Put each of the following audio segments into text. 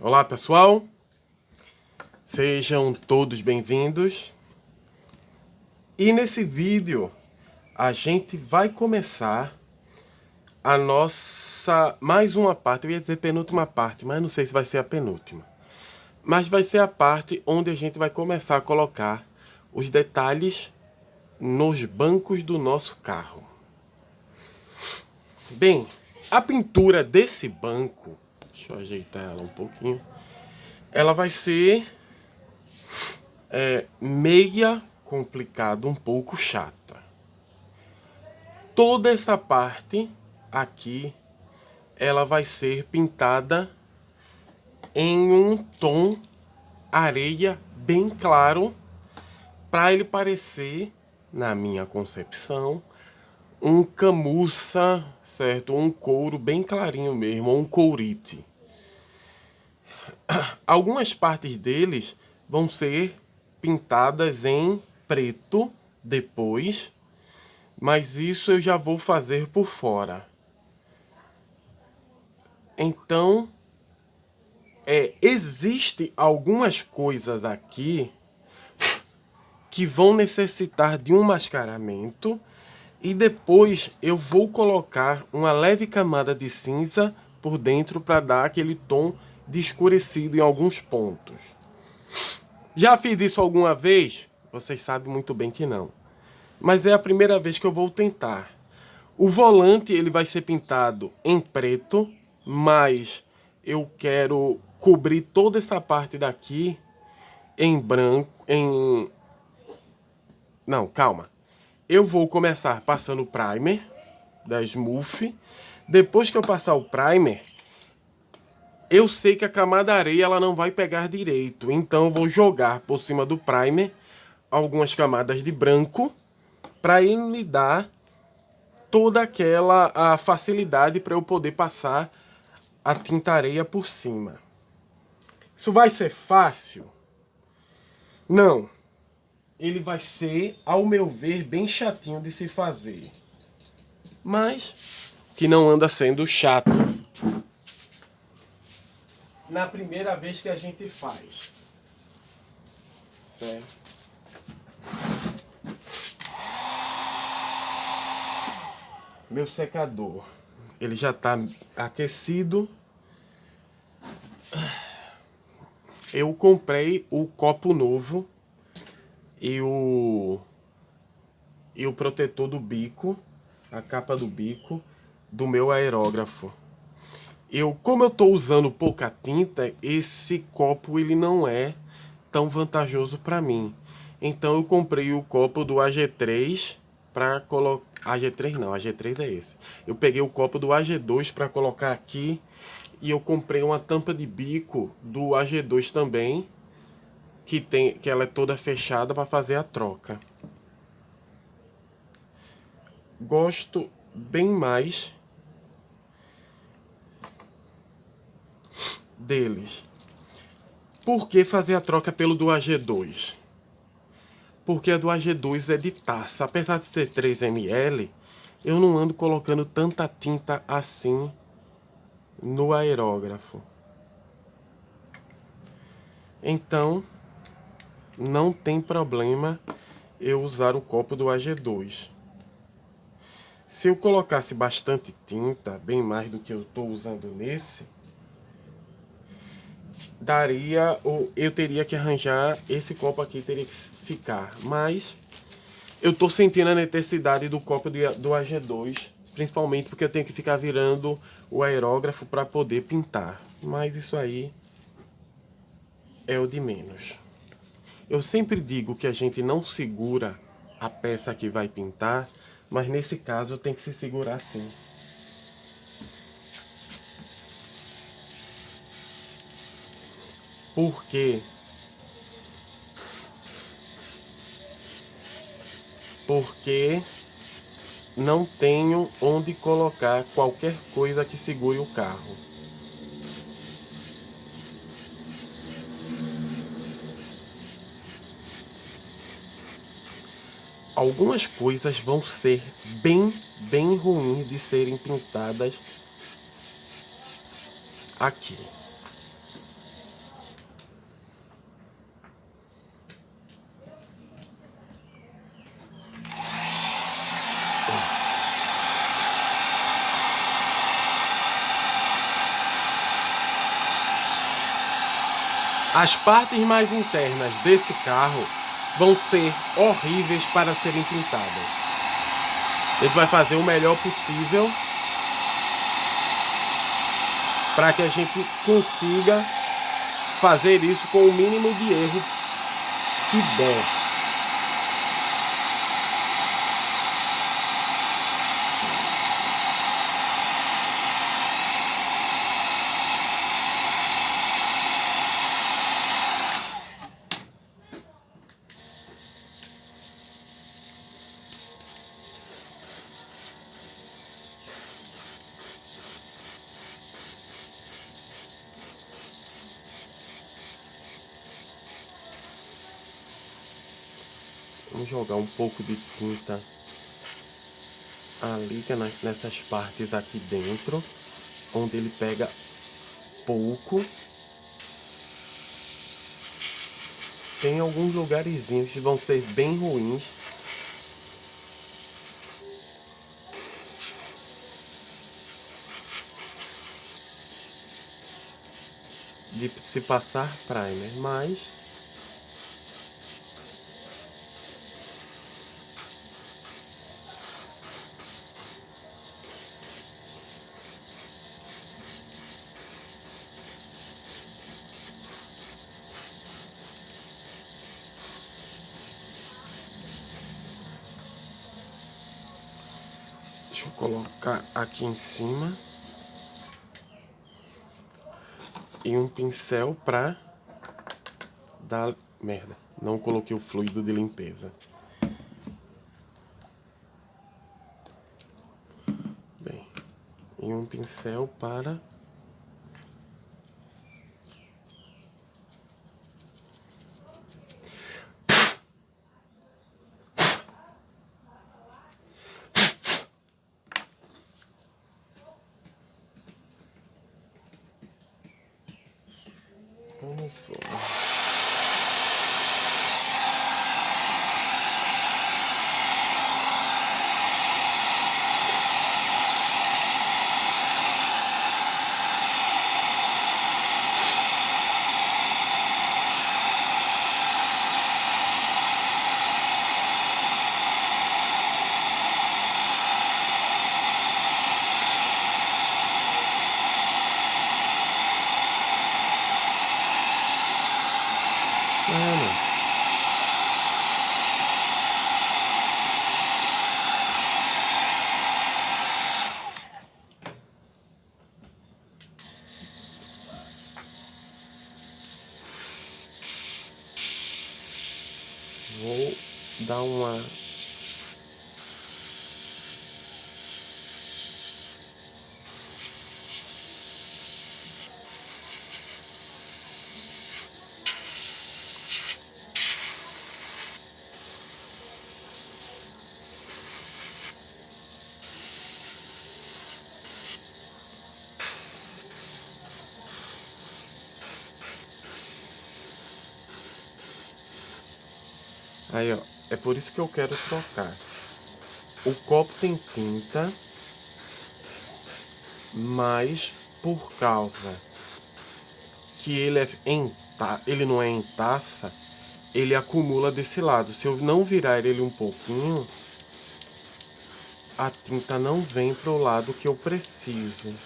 Olá pessoal, sejam todos bem-vindos. E nesse vídeo a gente vai começar a nossa mais uma parte, eu ia dizer penúltima parte, mas não sei se vai ser a penúltima. Mas vai ser a parte onde a gente vai começar a colocar os detalhes nos bancos do nosso carro. Bem, a pintura desse banco, deixa eu ajeitar ela um pouquinho, ela vai ser meia complicada, um pouco chata. Toda essa parte aqui, ela vai ser pintada em um tom areia bem claro, para ele parecer, na minha concepção, um camurça, certo? Um couro bem clarinho mesmo, um courite. Algumas partes deles vão ser pintadas em preto depois, mas isso eu já vou fazer por fora. Então, existe algumas coisas aqui que vão necessitar de um mascaramento e depois eu vou colocar uma leve camada de cinza por dentro para dar aquele tom de escurecido em alguns pontos. Já fiz isso alguma vez? Vocês sabem muito bem que não. Mas é a primeira vez que eu vou tentar. O volante ele vai ser pintado em preto, mas eu quero cobrir toda essa parte daqui em branco, Não, calma. Eu vou começar passando o primer da Smooth. Depois que eu passar o primer, eu sei que a camada areia ela não vai pegar direito. Então eu vou jogar por cima do primer algumas camadas de branco para ele me dar toda aquela facilidade para eu poder passar a tinta areia por cima. Isso vai ser fácil? Não. Ele vai ser, ao meu ver, bem chatinho de se fazer. Mas que não anda sendo chato na primeira vez que a gente faz. Certo? Meu secador, ele já está aquecido. Eu comprei o copo novo e o protetor do bico, a capa do bico do meu aerógrafo. Como eu estou usando pouca tinta, esse copo ele não é tão vantajoso para mim. Então eu comprei o copo do AG3 para colocar... AG3 não, AG3 é esse. Eu peguei o copo do AG2 para colocar aqui e eu comprei uma tampa de bico do AG2 também, que ela é toda fechada para fazer a troca. Gosto bem mais deles. Por que fazer a troca pelo do AG2? Porque a do AG2 é de taça. Apesar de ser 3 ml, eu não ando colocando tanta tinta assim no aerógrafo. Então, não tem problema eu usar o copo do AG2. Se eu colocasse bastante tinta, bem mais do que eu estou usando nesse, eu teria que arranjar, esse copo aqui teria que ficar, mas eu tô sentindo a necessidade do copo do AG2, principalmente porque eu tenho que ficar virando o aerógrafo para poder pintar, mas isso aí é o de menos. Eu sempre digo que a gente não segura a peça que vai pintar, mas nesse caso tem que se segurar sim. Por quê? Porque não tenho onde colocar qualquer coisa que segure o carro. Algumas coisas vão ser bem ruins de serem pintadas aqui. As partes mais internas desse carro vão ser horríveis para serem pintadas. A gente vai fazer o melhor possível para que a gente consiga fazer isso com o mínimo de erro que der. Vamos jogar um pouco de tinta ali nessas partes aqui dentro, onde ele pega pouco. Tem alguns lugarzinhos que vão ser bem ruins. De se passar primer, mas deixa eu colocar aqui em cima. E um pincel pra dar... Merda, não coloquei o fluido de limpeza. Bem, e um pincel para... Vamos lá. Vou dar uma... Aí, ó, é por isso que eu quero trocar. O copo tem tinta, mas por causa que ele não é em taça, ele acumula desse lado. Se eu não virar ele um pouquinho, a tinta não vem pro lado que eu preciso.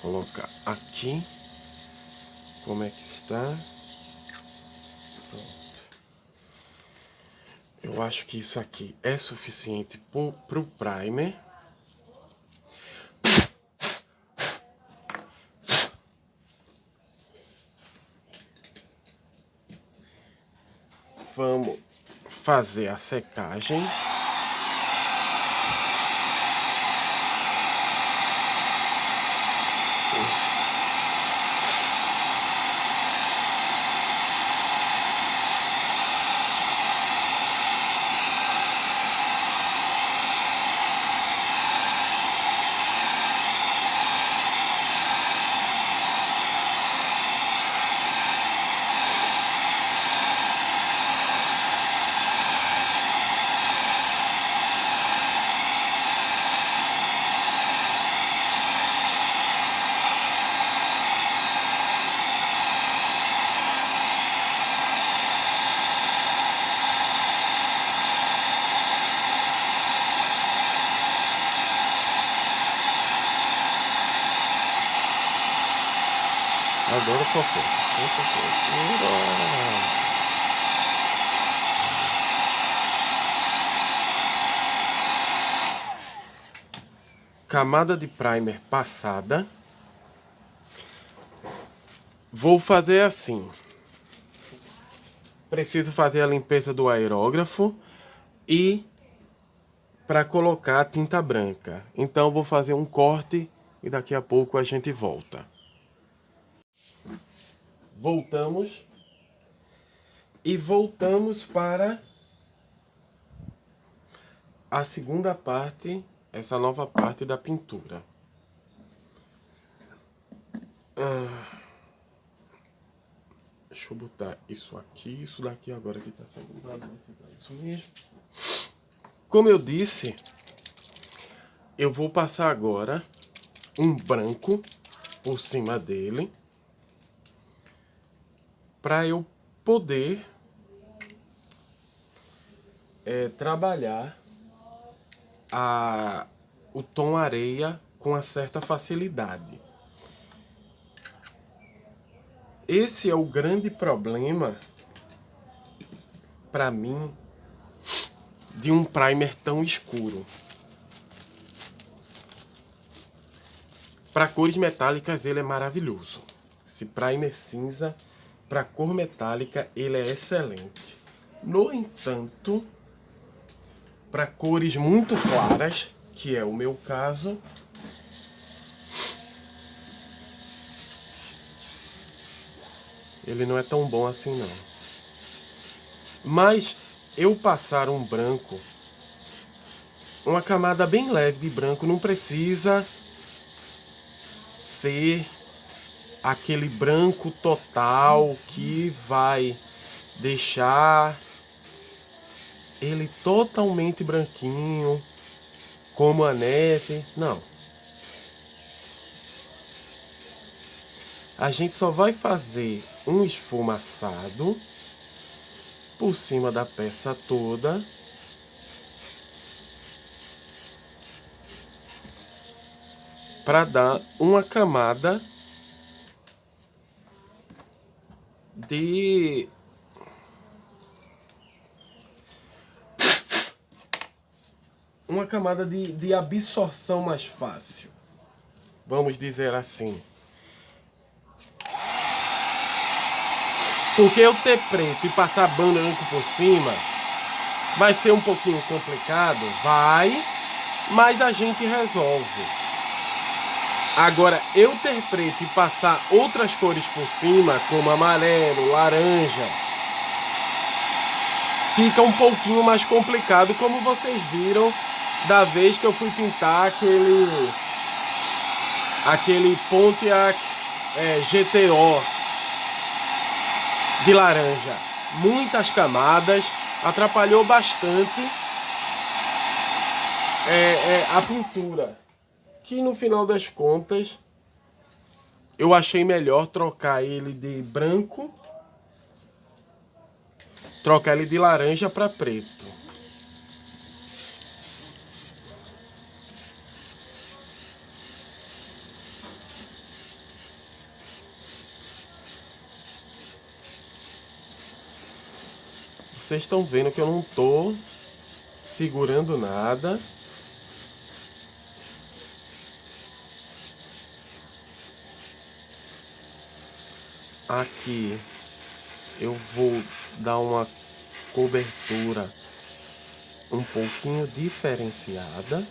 Colocar aqui como é que está. Pronto. Eu acho que isso aqui é suficiente pro primer. Vamos fazer a secagem. Adoro fofoca. Sem fofoca. Camada de primer passada. Vou fazer assim. Preciso fazer a limpeza do aerógrafo e para colocar a tinta branca. Então vou fazer um corte e daqui a pouco a gente volta. Voltamos. E voltamos para a segunda parte, essa nova parte da pintura. Deixa eu botar isso aqui, isso daqui agora que tá saindo nada, vai ser isso mesmo. Como eu disse, eu vou passar agora um branco por cima dele para eu poder trabalhar o tom areia com uma certa facilidade. Esse é o grande problema para mim de um primer tão escuro. Para cores metálicas ele é maravilhoso. Esse primer cinza, para cor metálica, ele é excelente. No entanto, para cores muito claras, que é o meu caso, ele não é tão bom assim não. Mas eu passar um branco, uma camada bem leve de branco, não precisa ser aquele branco total que vai deixar ele totalmente branquinho, como a neve. Não. A gente só vai fazer um esfumaçado por cima da peça toda. Para dar uma camada de absorção mais fácil, vamos dizer assim. Porque eu ter preto e passar branco por cima vai ser um pouquinho complicado, vai, mas a gente resolve. Agora, eu ter preto e passar outras cores por cima, como amarelo, laranja, fica um pouquinho mais complicado, como vocês viram da vez que eu fui pintar aquele Pontiac GTO de laranja. Muitas camadas, atrapalhou bastante a pintura. Que no final das contas eu achei melhor trocar ele de branco, trocar ele de laranja para preto. Vocês estão vendo que eu não tô segurando nada. Aqui eu vou dar uma cobertura um pouquinho diferenciada.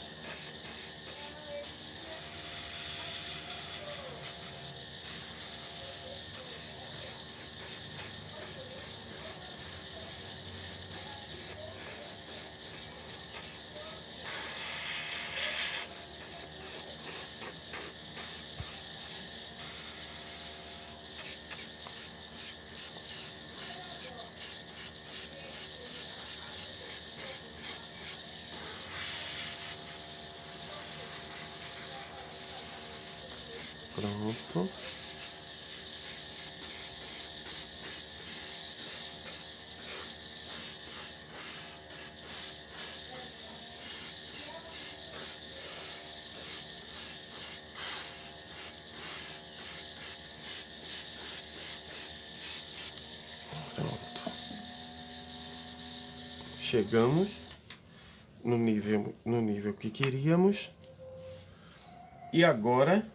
Pronto. Pronto. Chegamos no nível que queríamos. E agora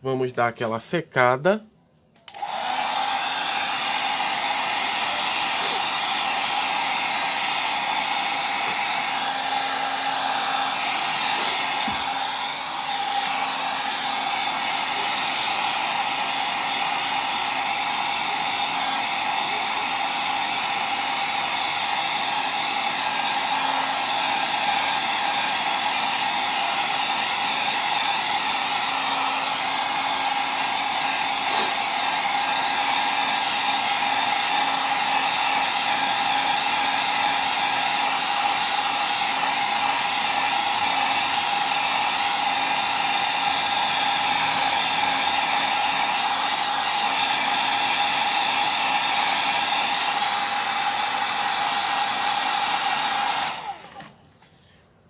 vamos dar aquela secada.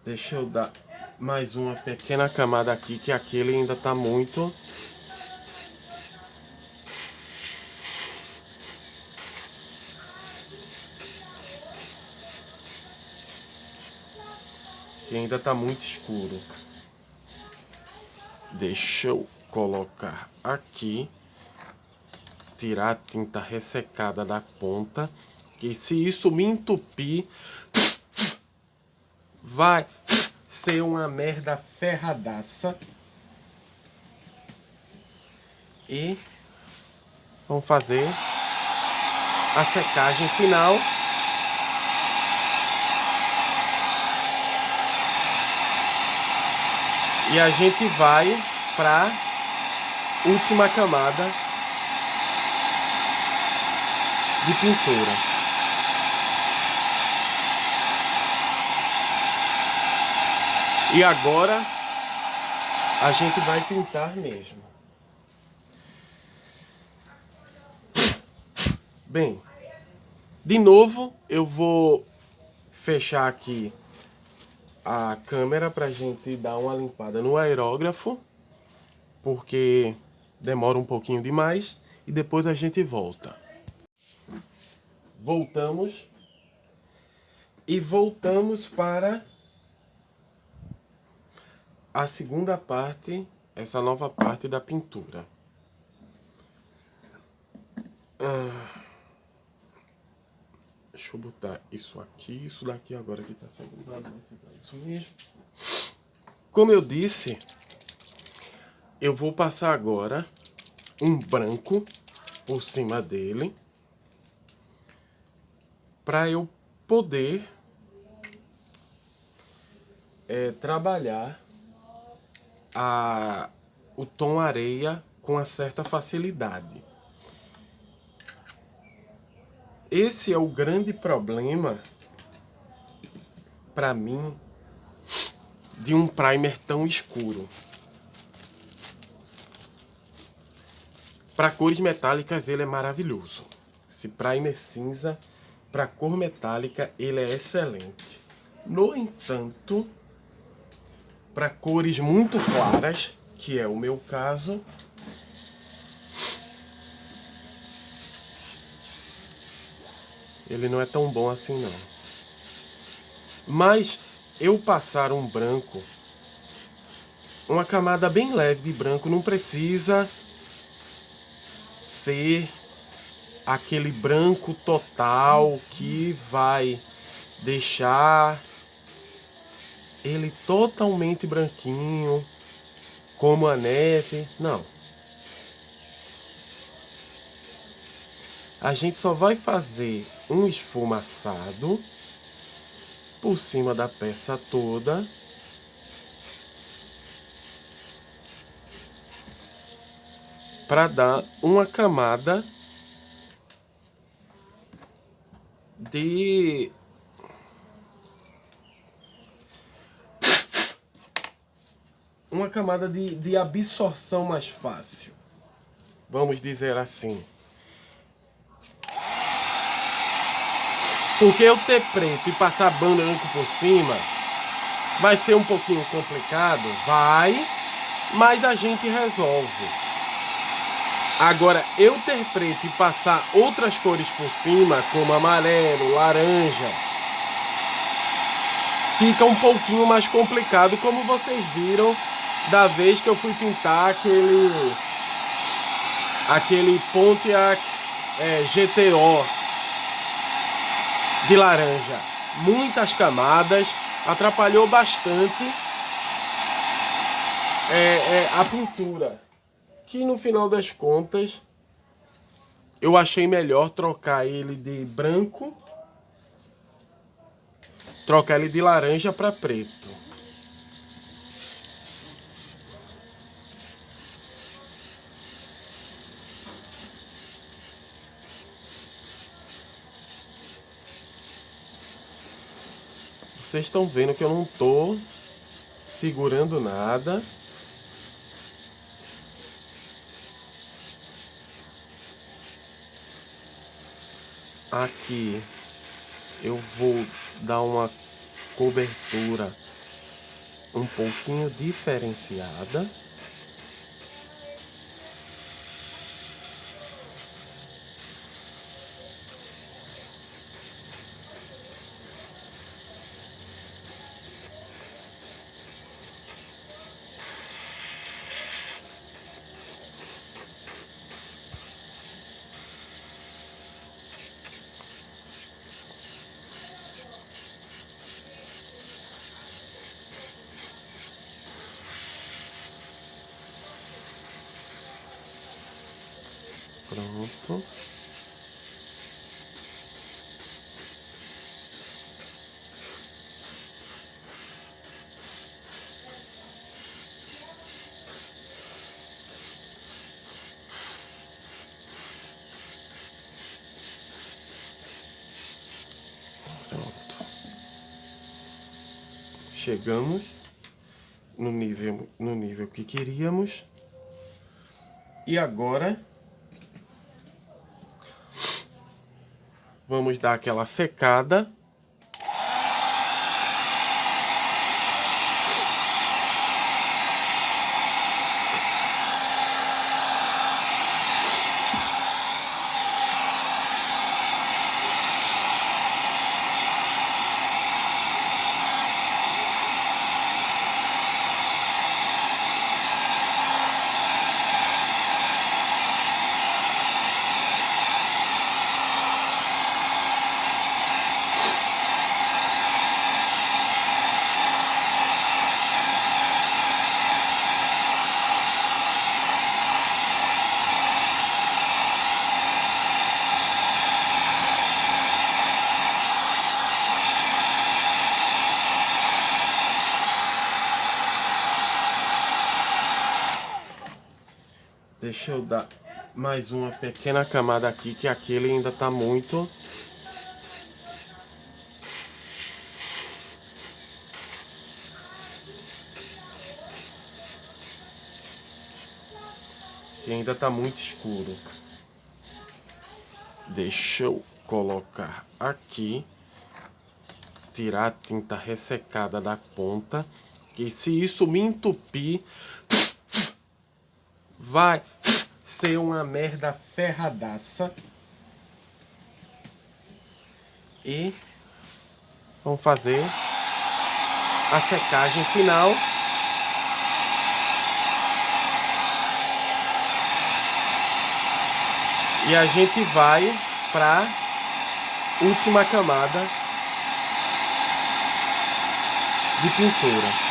Deixa eu dar mais uma pequena camada aqui, que aquele ainda tá muito... que ainda tá muito escuro. Deixa eu colocar aqui, tirar a tinta ressecada da ponta, que se isso me entupir, vai ser uma merda ferradaça. E vamos fazer a secagem final. E a gente vai para última camada de pintura. E agora a gente vai pintar mesmo. Bem, de novo eu vou fechar aqui a câmera pra gente dar uma limpada no aerógrafo, porque demora um pouquinho demais, e depois a gente volta. Voltamos e voltamos para a segunda parte, essa nova parte da pintura. Deixa eu botar isso aqui, isso daqui agora que tá segurado, vai ser pra isso mesmo. Como eu disse, eu vou passar agora um branco por cima dele, para eu poder trabalhar o tom areia com uma certa facilidade. Esse é o grande problema, para mim, de um primer tão escuro. Para cores metálicas ele é maravilhoso. Esse primer cinza, para cor metálica, ele é excelente. No entanto, para cores muito claras, que é o meu caso, ele não é tão bom assim não. Mas eu passar um branco, uma camada bem leve de branco, não precisa ser aquele branco total que vai deixar ele totalmente branquinho, como a neve. Não. A gente só vai fazer um esfumaçado por cima da peça toda. Para dar uma camada de absorção mais fácil, vamos dizer assim. Porque eu ter preto e passar branco por cima vai ser um pouquinho complicado, vai, mas a gente resolve. Agora, eu ter preto e passar outras cores por cima, como amarelo, laranja, fica um pouquinho mais complicado, como vocês viram da vez que eu fui pintar aquele Pontiac GTO de laranja. Muitas camadas, atrapalhou bastante a pintura. Que no final das contas eu achei melhor trocar ele de branco, trocar ele de laranja para preto. Vocês estão vendo que eu não tô segurando nada. Aqui eu vou dar uma cobertura um pouquinho diferenciada. Pronto. Pronto. Chegamos no nível que queríamos. E agora vamos dar aquela secada. Deixa eu dar mais uma pequena camada aqui, que aquele ainda tá muito... que ainda tá muito escuro. Deixa eu colocar aqui, tirar a tinta ressecada da ponta, que se isso me entupir, vai ser uma merda ferradaça. E vamos fazer a secagem final. E a gente vai para última camada de pintura.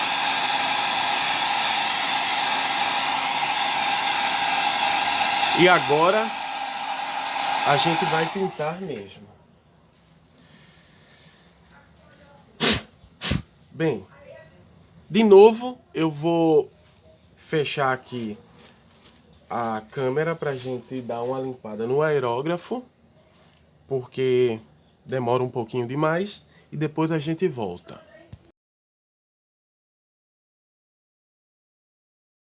E agora a gente vai pintar mesmo. Bem, de novo eu vou fechar aqui a câmera pra gente dar uma limpada no aerógrafo, porque demora um pouquinho demais, e depois a gente volta.